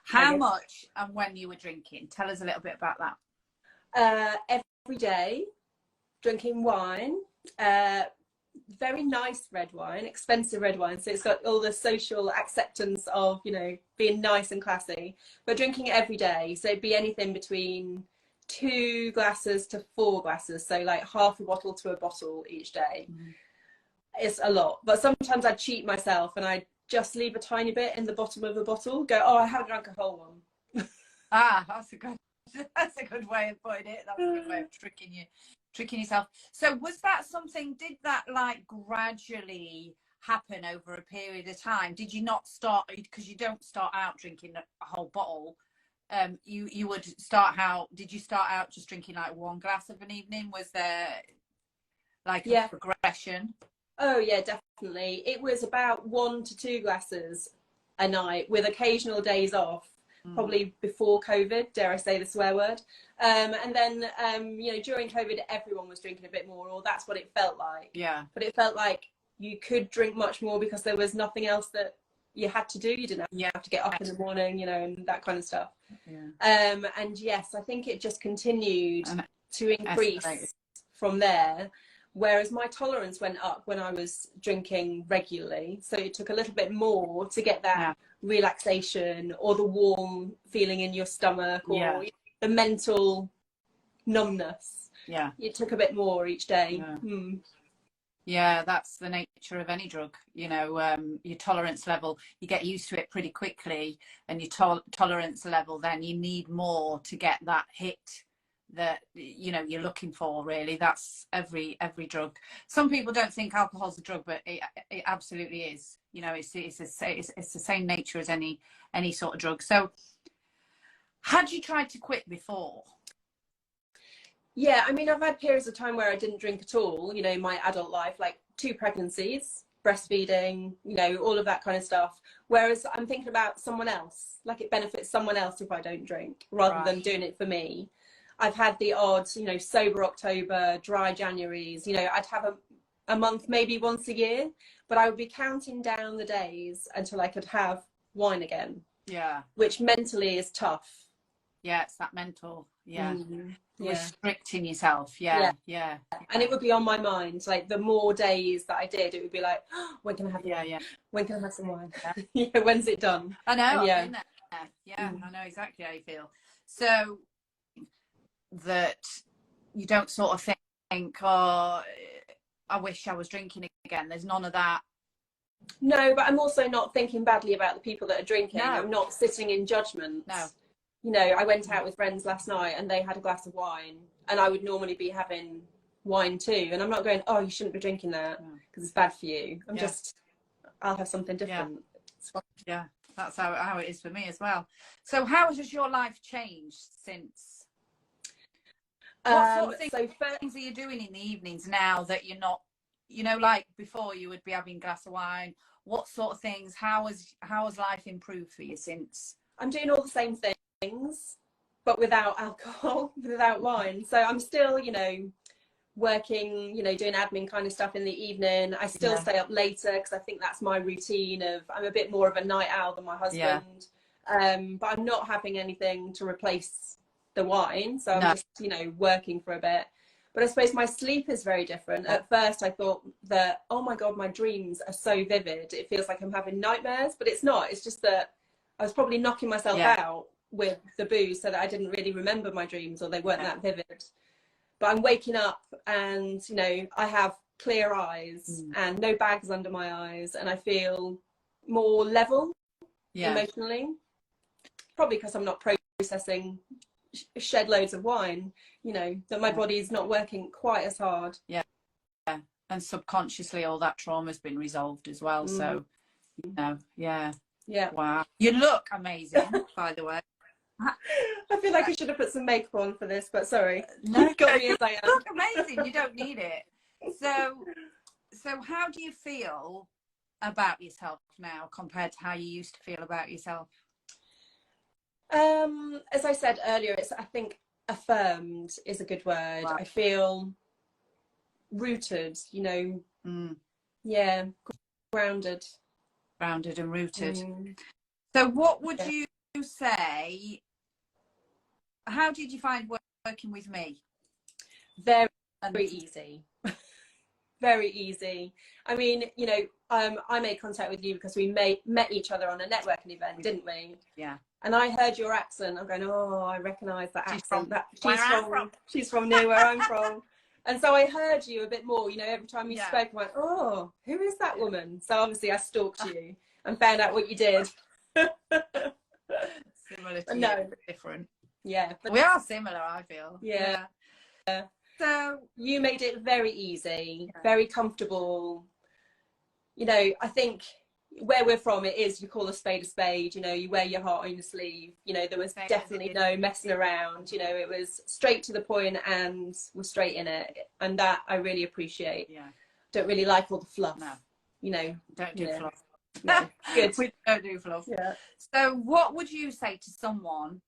How much and when you were drinking? Tell us a little bit about that. Every day, drinking wine. Very nice red wine, expensive red wine, so it's got all the social acceptance of, you know, being nice and classy, but drinking it every day. So it'd be anything between 2 glasses to 4 glasses, so like half a bottle to a bottle each day. It's a lot, but sometimes I'd cheat myself and I'd just leave a tiny bit in the bottom of the bottle, go, oh, I haven't drunk a whole one. That's a good way of putting it. That's a good way of tricking yourself. So was that something, did that like gradually happen over a period of time? Did you not start, because you don't start out drinking a whole bottle, you would start out, did you start out just drinking like 1 glass of an evening? Was there like a progression? Oh yeah, definitely. It was about 1 to 2 glasses a night with occasional days off. Probably before COVID, dare I say the swear word. And then, you know, during COVID, everyone was drinking a bit more, or that's what it felt like. Yeah. But it felt like you could drink much more because there was nothing else that you had to do. You didn't have to get up in the morning, you know, and that kind of stuff. Yeah. And yes, I think it just continued to increase from there. Whereas my tolerance went up when I was drinking regularly. So it took a little bit more to get that relaxation or the warm feeling in your stomach or the mental numbness. Yeah. It took a bit more each day. Yeah, that's the nature of any drug. You know, your tolerance level, you get used to it pretty quickly, and your tolerance level, then you need more to get that hit that, you know, you're looking for. Really, that's every drug. Some people don't think alcohol's a drug, but it absolutely is. You know, it's the same nature as any sort of drug. So had you tried to quit before? Yeah, I mean, I've had periods of time where I didn't drink at all, you know, in my adult life, like 2 pregnancies, breastfeeding, you know, all of that kind of stuff. Whereas I'm thinking about someone else, like it benefits someone else if I don't drink rather than doing it for me. I've had the odd, you know, sober October, dry Januaries, you know, I'd have a month maybe once a year, but I would be counting down the days until I could have wine again. Yeah. Which mentally is tough. Yeah, it's that mental, Yeah. restricting yourself. Yeah. And it would be on my mind, like the more days that I did, it would be like, oh, when can I have the wine? When can I have some wine? Yeah, when's it done? I know, I've been there. Yeah, I know exactly how you feel. So that you don't sort of think, oh, I wish I was drinking again. There's none of that. No, but I'm also not thinking badly about the people that are drinking. No. I'm not sitting in judgment. No. You know, I went out with friends last night and they had a glass of wine, and I would normally be having wine too. And I'm not going, oh, you shouldn't be drinking that because it's bad for you. I'm just, I'll have something different. Yeah, that's how it is for me as well. So how has your life changed since? What sort of things are you doing in the evenings now that you're not, you know, like before you would be having a glass of wine? What sort of things, how has life improved for you since? I'm doing all the same things, but without alcohol, without wine. So I'm still, you know, working, you know, doing admin kind of stuff in the evening. I still stay up later because I think that's my routine of, I'm a bit more of a night owl than my husband. But I'm not having anything to replace the wine. So I'm just, you know, working for a bit. But I suppose my sleep is very different. At first I thought that, oh my God, my dreams are so vivid. It feels like I'm having nightmares, but it's not. It's just that I was probably knocking myself out with the booze so that I didn't really remember my dreams, or they weren't that vivid. But I'm waking up and, you know, I have clear eyes and no bags under my eyes, and I feel more level emotionally. Probably because I'm not processing shed loads of wine, you know, that my body's not working quite as hard. And subconsciously all that trauma has been resolved as well. So, you know, wow, you look amazing, by the way. I feel like I should have put some makeup on for this, but sorry. No, you've got me as I am. You look amazing. You don't need it. So how do you feel about yourself now compared to how you used to feel about yourself? As I said earlier, it's, I think, affirmed is a good word. I feel rooted, you know, grounded and rooted. So what would you say, how did you find working with me? Very easy. Very easy. I mean, you know, I made contact with you because we met each other on a networking event, didn't we? Yeah. And I heard your accent. I'm going, oh, I recognise that accent. She's from near where I'm from. And so I heard you a bit more, you know, every time you spoke, I went, oh, who is that woman? So obviously I stalked you and found out what you did. Similar to you, different. Yeah. We are similar, I feel. Yeah. So you made it very easy, very comfortable. You know, I think where we're from, it is, you call a spade, you know, you wear your heart on your sleeve. You know, there was definitely no messing around. You know, it was straight to the point and we're straight in it. And that I really appreciate. Yeah. Don't really like all the fluff. No. You know. Don't do fluff. No. Good. We don't do fluff. Yeah. So what would you say to someone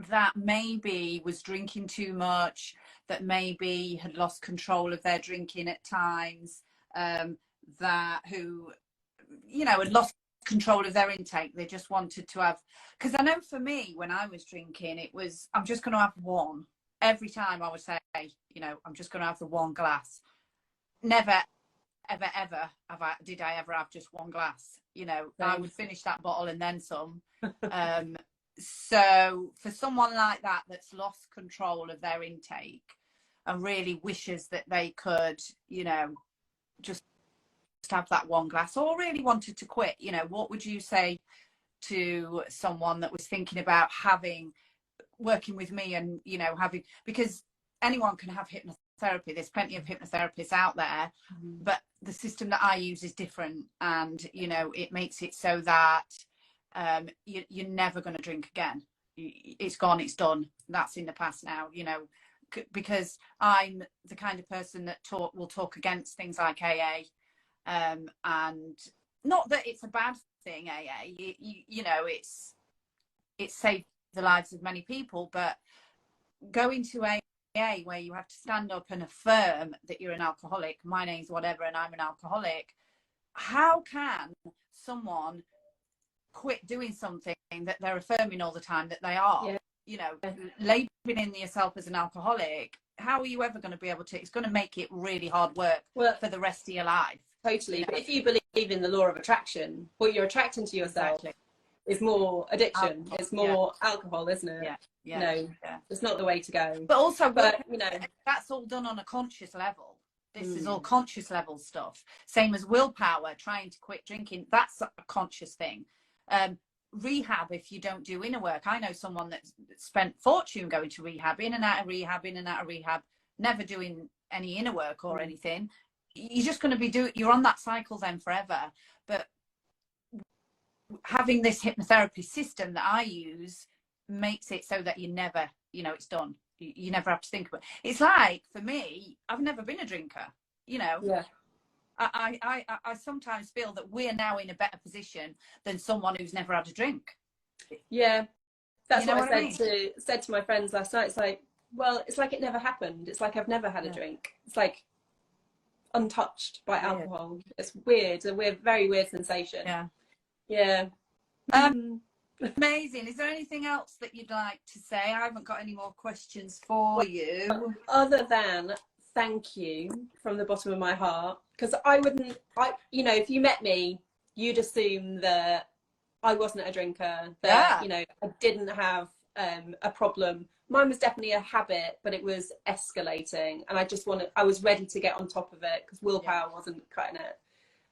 that maybe was drinking too much, that maybe had lost control of their drinking at times, that who, you know, had lost control of their intake? They just wanted to have, because I know for me, when I was drinking, it was, I'm just going to have one. Every time I would say, you know, I'm just going to have the one glass. Never, ever did I ever have just one glass. You know, I would finish that bottle and then some. So for someone like that that's lost control of their intake and really wishes that they could, you know, just have that one glass, or really wanted to quit, you know, what would you say to someone that was thinking about working with me and, you know, having, because anyone can have hypnotherapy, there's plenty of hypnotherapists out there, but the system that I use is different, and, you know, it makes it so that you're never going to drink again. It's gone, it's done, that's in the past now, you know, because I'm the kind of person that will talk against things like AA, and not that it's a bad thing, AA, you know, it's saved the lives of many people, but going to AA where you have to stand up and affirm that you're an alcoholic, my name's whatever and I'm an alcoholic, how can someone quit doing something that they're affirming all the time that they are? You know, labeling yourself as an alcoholic, how are you ever going to be able to? It's going to make it really hard work for the rest of your life. Totally. You know? But if you believe in the law of attraction, what you're attracting to yourself is more addiction. Alcohol, it's more alcohol, isn't it? No, it's not the way to go. But also, you know, that's all done on a conscious level. This is all conscious level stuff. Same as willpower, trying to quit drinking. That's a conscious thing. Rehab, if you don't do inner work. I know someone that spent fortune going to rehab, in and out of rehab, never doing any inner work or anything. You're just going to be you're on that cycle then forever. But having this hypnotherapy system that I use makes it so that you never, you know, it's done. You never have to think about it. It's like, for me, I've never been a drinker, you know. Yeah. I sometimes feel that we're now in a better position than someone who's never had a drink. Yeah, that's what I mean? said to my friends last night. It's like, well, it's like it never happened. It's like I've never had a drink. It's like untouched by alcohol. It's weird. A very weird sensation. Yeah. Amazing. Is there anything else that you'd like to say? I haven't got any more questions for you. Other than thank you from the bottom of my heart, because you know, if you met me, you'd assume that I wasn't a drinker, that you know, I didn't have a problem. Mine was definitely a habit, but it was escalating, and I was ready to get on top of it because willpower wasn't cutting it.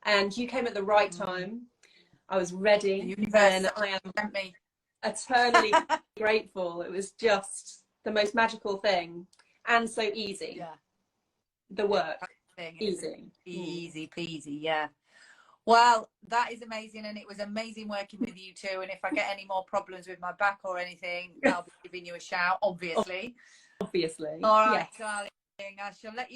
And you came at the right time. I was ready, and I am eternally grateful. It was just the most magical thing, and so easy. The work, easy peasy. Yeah. Well, that is amazing, and it was amazing working with you too. And if I get any more problems with my back or anything, I'll be giving you a shout, obviously. Obviously. All right, darling. I shall let you